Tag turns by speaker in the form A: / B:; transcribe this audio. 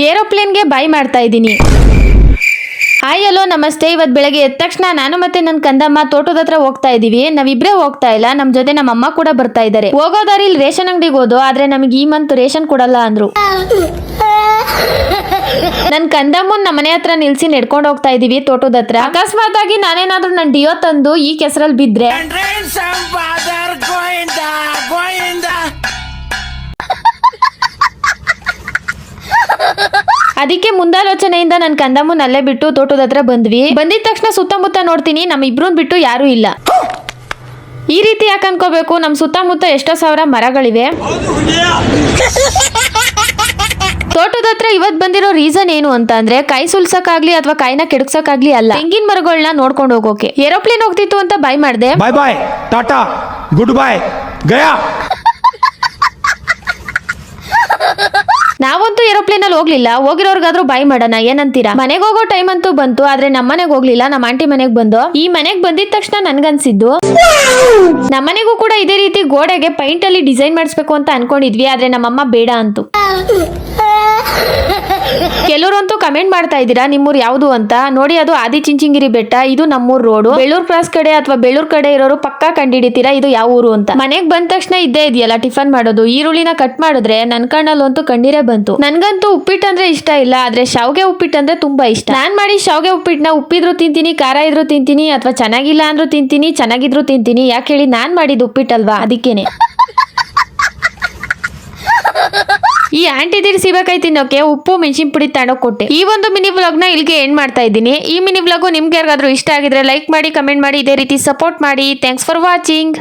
A: ಏರೋಪ್ಲೇನ್ಗೆ by ಮಾಡ್ತಾ ಇದ್ದೀನಿ. Hi hello ನಮಸ್ತೆ. ಇವತ್ತು ಬೆಳಗ್ಗೆ ಎದ್ದ ತಕ್ಷಣ ನಾನು ಮತ್ತೆ ನನ್ನ ಕಂದಮ್ಮ ತೋಟದ ಹತ್ರ ಹೋಗ್ತಾ ಇದೀವಿ. ನಾವಿಬ್ರೇ ಹೋಗ್ತಾ ಇಲ್ಲ, ನಮ್ ಜೊತೆ ನಮ್ಮ ಅಮ್ಮ ಕೂಡ ಬರ್ತಾ ಇದ್ದಾರೆ. ಹೋಗೋದಾರಿಲ್ ರೇಷನ್ ಅಂಗಡಿಗೆ ಹೋದೋ, ಆದ್ರೆ ನಮಗೆ ಈ ಮಂತ್ ರೇಷನ್ ಕೊಡಲ್ಲ ಅಂದ್ರು. ನನ್ ಕಂದಮ್ಮನ್ ನಮ್ಮ ಮನೆ ಹತ್ರ ನಿಲ್ಸಿ ನೆಡ್ಕೊಂಡು ಹೋಗ್ತಾ ಇದೀವಿ ತೋಟದ ಹತ್ರ. ಅಕಸ್ಮಾತ್ ಆಗಿ ನಾನೇನಾದ್ರೂ ನನ್ ಡಿಯೋ ತಂದು ಈ ಕೆಸರಲ್ಲಿ ಬಿದ್ರೆ ಅದಕ್ಕೆ ಮುಂದಾಲೋಚನೆಯಿಂದ ನನ್ ಕಂದಮ್ಮನ್ ಅಲ್ಲೇ ಬಿಟ್ಟು ತೋಟದ ಹತ್ರ ಬಂದ್ವಿ. ಬಂದಿದ ತಕ್ಷಣ ಸುತ್ತಮುತ್ತ ನೋಡ್ತೀನಿ, ನಮ್ ಇಬ್ರನ್ ಬಿಟ್ಟು ಯಾರು ಇಲ್ಲ. ಈ ರೀತಿ ಯಾಕೆ ಅನ್ಕೋಬೇಕು, ನಮ್ ಸುತ್ತಮುತ್ತ ಎಷ್ಟೋ ಸಾವಿರ ಮರಗಳಿವೆ. ತೋಟದ ಹತ್ರ ಇವತ್ ಬಂದಿರೋ ರೀಸನ್ ಏನು ಅಂತ ಅಂದ್ರೆ, ಕಾಯಿ ಸುಲ್ಸಕ್ಕಾಗ್ಲಿ ಅಥವಾ ಕಾಯಿನ ಕೆಡಕ್ಸಕ್ಕಾಗ್ಲಿ ಅಲ್ಲ, ತೆಂಗಿನ ಮರಗಳನ್ನ ನೋಡ್ಕೊಂಡು ಹೋಗೋಕೆ. ಏರೋಪ್ಲೇನ್ ಹೋಗ್ತಿತ್ತು ಅಂತ ಬೈ ಮಾಡ್ದೆ.
B: ಬಾಯ್ ಬಾಯ್, ಟಾಟಾ, ಗುಡ್ ಬಾಯ್, ಗಯಾ.
A: ನಾವಂತೂ ಏರೋಪ್ಲೇನ್ ಅಲ್ಲಿ ಹೋಗ್ಲಿಲ್ಲ, ಹೋಗಿರೋರ್ಗಾದ್ರೂ ಬೈ ಮಾಡೋಣ, ಏನಂತೀರಾ? ಮನೆಗೆ ಹೋಗೋ ಟೈಮ್ ಅಂತೂ ಬಂತು, ಆದ್ರೆ ನಮ್ಮನೆಗೆ ಹೋಗ್ಲಿಲ್ಲ, ನಮ್ಮ ಆಂಟಿ ಮನೆಗೆ ಬಂದು. ಈ ಮನೆಗೆ ಬಂದಿದ ತಕ್ಷಣ ನನ್ಗನ್ಸಿದ್ದು, ನಮ್ಮನೆಗೂ ಕೂಡ ಇದೇ ರೀತಿ ಗೋಡೆಗೆ ಪೈಂಟ್ ಅಲ್ಲಿ ಡಿಸೈನ್ ಮಾಡಿಸ್ಬೇಕು ಅಂತ ಅನ್ಕೊಂಡಿದ್ವಿ, ಆದ್ರೆ ನಮ್ಮಮ್ಮ ಬೇಡ ಅಂತು. ಕೆಲವರಂತೂ ಕಮೆಂಟ್ ಮಾಡ್ತಾ ಇದ್ದೀರಾ ನಿಮ್ಮೂರ್ ಯಾವ್ದು ಅಂತ. ನೋಡಿ, ಅದು ಆದಿಚುಂಚನಗಿರಿ ಬೆಟ್ಟ, ಇದು ನಮ್ಮೂರ್ ರೋಡು. ಬೆಳ್ಳೂರ್ ಕ್ರಾಸ್ ಕಡೆ ಅಥವಾ ಬೆಳ್ಳೂರ್ ಕಡೆ ಇರೋರು ಪಕ್ಕಾ ಕಂಡಿಡಿತೀರಾ ಇದು ಯಾವ ಊರು ಅಂತ. ಮನೆಗ್ ಬಂದ ತಕ್ಷಣ ಇದ್ದೇ ಇದೆಯಲ್ಲ ಟಿಫನ್ ಮಾಡೋದು. ಈರುಳ್ಳಿನ ಕಟ್ ಮಾಡಿದ್ರೆ ನನ್ ಕಣ್ಣಲ್ಲಂತೂ ಕಣ್ಣೀರೇ ಬಂತು. ನನ್ಗಂತೂ ಉಪ್ಪಿಟ್ಟು ಅಂದ್ರೆ ಇಷ್ಟ ಇಲ್ಲ, ಆದ್ರೆ ಶಾವ್ಗೆ ಉಪ್ಪಿಟ್ಟು ಅಂದ್ರೆ ತುಂಬಾ ಇಷ್ಟ. ನಾನ್ ಮಾಡಿ ಶಾವ್ಗೆ ಉಪ್ಪಿಟ್ಟನ್ನ ಉಪ್ಪಿದ್ರು ತಿಂತೀನಿ, ಖಾರ ಇದ್ರು ತಿಂತೀನಿ, ಅಥವಾ ಚೆನ್ನಾಗಿಲ್ಲ ಅಂದ್ರೂ ತಿಂತೀನಿ, ಚೆನ್ನಾಗಿದ್ರು ತಿಂತೀನಿ. ಯಾಕೆ ಹೇಳಿ, ನಾನ್ ಮಾಡಿದ್ ಉಪ್ಪಿಟ್ಟಲ್ವಾ, ಅದಕ್ಕೇನೆ. ಈ ಆಂಟಿ ದಿರ್ ಸೀಬೆಕಾಯಿ ತಿನ್ನೋಕೆ ಉಪ್ಪು ಮೆಣಸಿನ ಪುಡಿ ತಗೊಂಡೋಗಿ ಕೊಟ್ಟೆ. ಈ ಒಂದು ಮಿನಿ ವ್ಲಾಗ್ ನ ಇಲ್ಲಿಗೆ ಎಂಡ್ ಮಾಡ್ತಾ ಇದ್ದೀನಿ. ಈ ಮಿನಿ ವ್ಲಾಗ್ ನಿಮ್ಗೆ ಯಾರಿಗಾದ್ರೂ ಇಷ್ಟ ಆಗಿದ್ರೆ ಲೈಕ್ ಮಾಡಿ, ಕಮೆಂಟ್ ಮಾಡಿ, ಇದೇ ರೀತಿ ಸಪೋರ್ಟ್ ಮಾಡಿ. Thanks for watching.